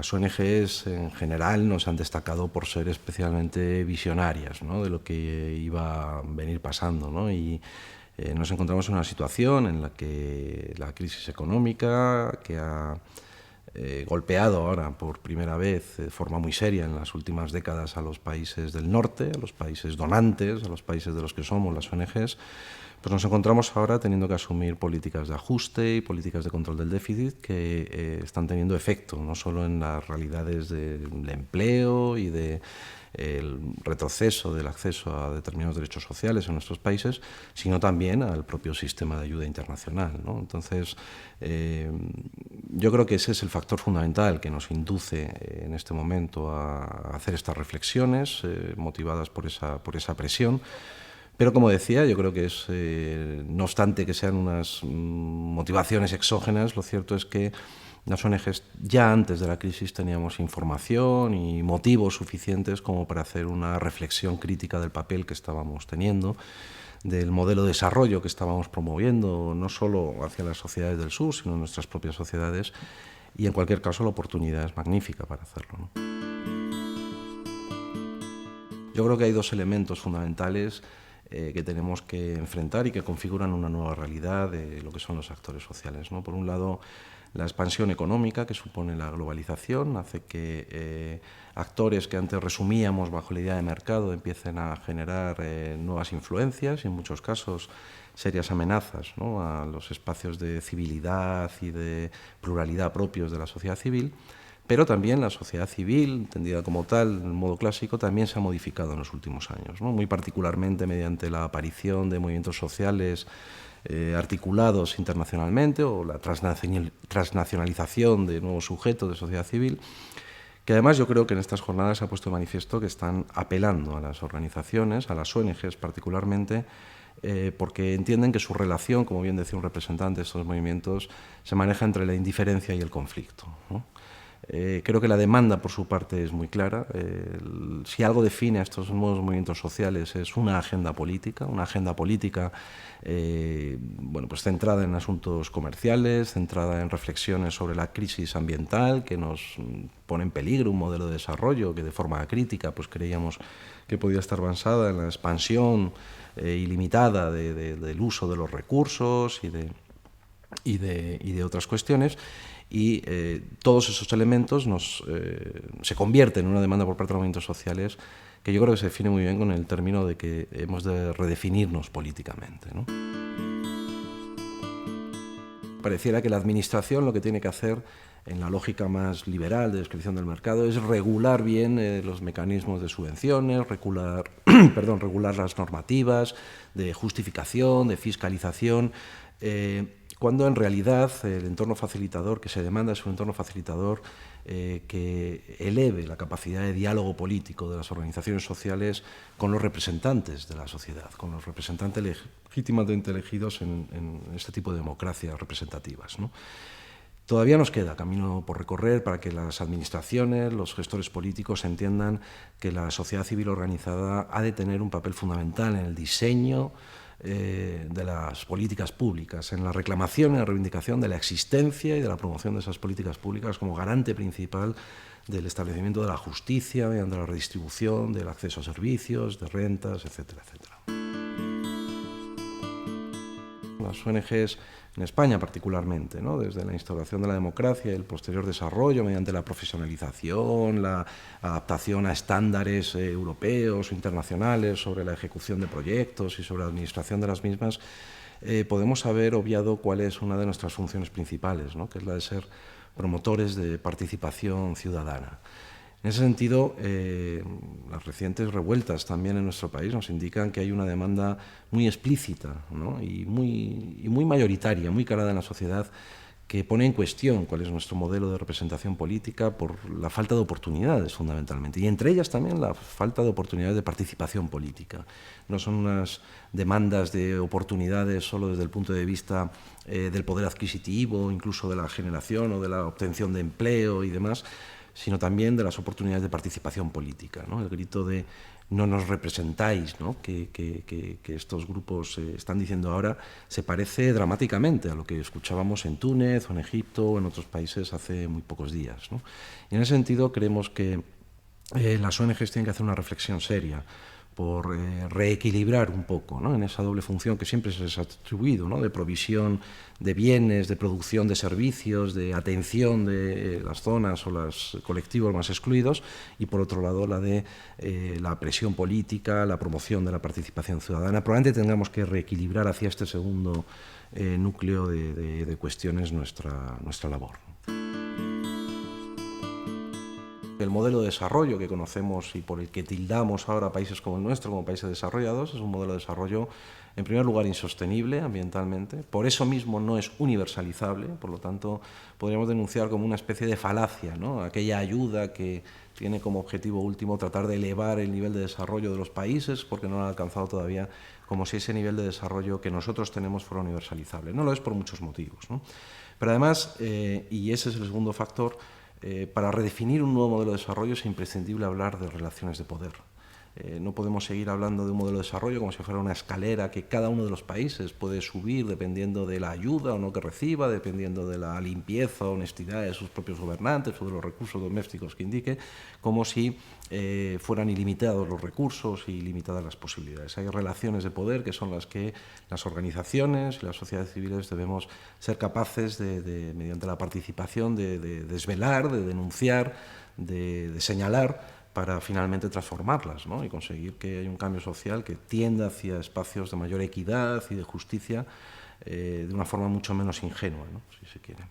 las ONGs en general nos han destacado por ser especialmente visionarias, ¿no?, de lo que iba a venir pasando, ¿no? Y nos encontramos en una situación en la que la crisis económica, que ha golpeado ahora por primera vez de forma muy seria en las últimas décadas a los países del norte, a los países donantes, a los países de los que somos las ONGs, pues nos encontramos ahora teniendo que asumir políticas de ajuste y políticas de control del déficit que están teniendo efecto no solo en las realidades del empleo y del retroceso del acceso a determinados derechos sociales en nuestros países, sino también al propio sistema de ayuda internacional, ¿no? Entonces, yo creo que ese es el factor fundamental que nos induce en este momento a hacer estas reflexiones motivadas por esa presión. Pero, como decía, yo creo que es, no obstante que sean unas motivaciones exógenas, lo cierto es que las ONGs ya antes de la crisis teníamos información y motivos suficientes como para hacer una reflexión crítica del papel que estábamos teniendo, del modelo de desarrollo que estábamos promoviendo, no solo hacia las sociedades del sur, sino en nuestras propias sociedades, y en cualquier caso la oportunidad es magnífica para hacerlo, ¿no? Yo creo que hay dos elementos fundamentales que tenemos que enfrentar y que configuran una nueva realidad de lo que son los actores sociales, ¿no? Por un lado, la expansión económica que supone la globalización hace que actores que antes resumíamos bajo la idea de mercado empiecen a generar nuevas influencias y en muchos casos serias amenazas, ¿no?, a los espacios de civilidad y de pluralidad propios de la sociedad civil. Pero también la sociedad civil, entendida como tal, en modo clásico, también se ha modificado en los últimos años, ¿no?, muy particularmente mediante la aparición de movimientos sociales articulados internacionalmente o la transnacionalización de nuevos sujetos de sociedad civil, que además yo creo que en estas jornadas se ha puesto de manifiesto que están apelando a las organizaciones, a las ONGs particularmente, porque entienden que su relación, como bien decía un representante de estos movimientos, se maneja entre la indiferencia y el conflicto, ¿no? Creo que la demanda, por su parte, es muy clara. Si algo define a estos nuevos movimientos sociales es una agenda política bueno, pues centrada en asuntos comerciales, centrada en reflexiones sobre la crisis ambiental que nos pone en peligro un modelo de desarrollo que de forma crítica pues creíamos que podía estar basada en la expansión ilimitada del uso de los recursos y de otras cuestiones. Y todos esos elementos se convierten en una demanda por parte de los movimientos sociales que yo creo que se define muy bien con el término de que hemos de redefinirnos políticamente, ¿no? Pareciera que la administración lo que tiene que hacer, en la lógica más liberal de descripción del mercado, es regular bien los mecanismos de subvenciones, regular las normativas de justificación, de fiscalización, cuando en realidad el entorno facilitador que se demanda es un entorno facilitador que eleve la capacidad de diálogo político de las organizaciones sociales con los representantes de la sociedad, con los representantes legítimamente elegidos en este tipo de democracias representativas, ¿no? Todavía nos queda camino por recorrer para que las administraciones, los gestores políticos entiendan que la sociedad civil organizada ha de tener un papel fundamental en el diseño de las políticas públicas, en la reclamación y la reivindicación de la existencia y de la promoción de esas políticas públicas como garante principal del establecimiento de la justicia mediante la redistribución del acceso a servicios, de rentas, etcétera, etcétera. Las ONGs en España particularmente, ¿no?, desde la instauración de la democracia y el posterior desarrollo mediante la profesionalización, la adaptación a estándares europeos o internacionales sobre la ejecución de proyectos y sobre la administración de las mismas, podemos haber obviado cuál es una de nuestras funciones principales, ¿no?, que es la de ser promotores de participación ciudadana. En ese sentido, las recientes revueltas también en nuestro país nos indican que hay una demanda muy explícita, ¿no?, y muy mayoritaria, muy calada en la sociedad, que pone en cuestión cuál es nuestro modelo de representación política por la falta de oportunidades, fundamentalmente, y entre ellas también la falta de oportunidades de participación política. No son unas demandas de oportunidades solo desde el punto de vista del poder adquisitivo, incluso de la generación o de la obtención de empleo y demás, sino también de las oportunidades de participación política, ¿no? El grito de no nos representáis, ¿no? Que estos grupos están diciendo ahora, se parece dramáticamente a lo que escuchábamos en Túnez o en Egipto o en otros países hace muy pocos días, ¿no? Y en ese sentido creemos que las ONGs tienen que hacer una reflexión seria por reequilibrar un poco, ¿no?, en esa doble función que siempre se les ha atribuido, ¿no?, de provisión de bienes, de producción de servicios, de atención de las zonas o los colectivos más excluidos, y por otro lado la de la presión política, la promoción de la participación ciudadana. Probablemente tengamos que reequilibrar hacia este segundo núcleo de cuestiones nuestra labor. El modelo de desarrollo que conocemos y por el que tildamos ahora países como el nuestro, como países desarrollados, es un modelo de desarrollo, en primer lugar, insostenible ambientalmente. Por eso mismo no es universalizable, por lo tanto, podríamos denunciar como una especie de falacia, ¿no?, aquella ayuda que tiene como objetivo último tratar de elevar el nivel de desarrollo de los países porque no lo han alcanzado todavía, como si ese nivel de desarrollo que nosotros tenemos fuera universalizable. No lo es por muchos motivos, ¿no? Pero además, y ese es el segundo factor, para redefinir un nuevo modelo de desarrollo es imprescindible hablar de relaciones de poder. No podemos seguir hablando de un modelo de desarrollo como si fuera una escalera que cada uno de los países puede subir dependiendo de la ayuda o no que reciba, dependiendo de la limpieza o honestidad de sus propios gobernantes o de los recursos domésticos que indique, como si fueran ilimitados los recursos y limitadas las posibilidades. Hay relaciones de poder que son las que las organizaciones y las sociedades civiles debemos ser capaces mediante la participación, de desvelar, de denunciar, de señalar, para finalmente transformarlas, ¿no?, y conseguir que haya un cambio social que tienda hacia espacios de mayor equidad y de justicia de una forma mucho menos ingenua, ¿no?, si se quiere.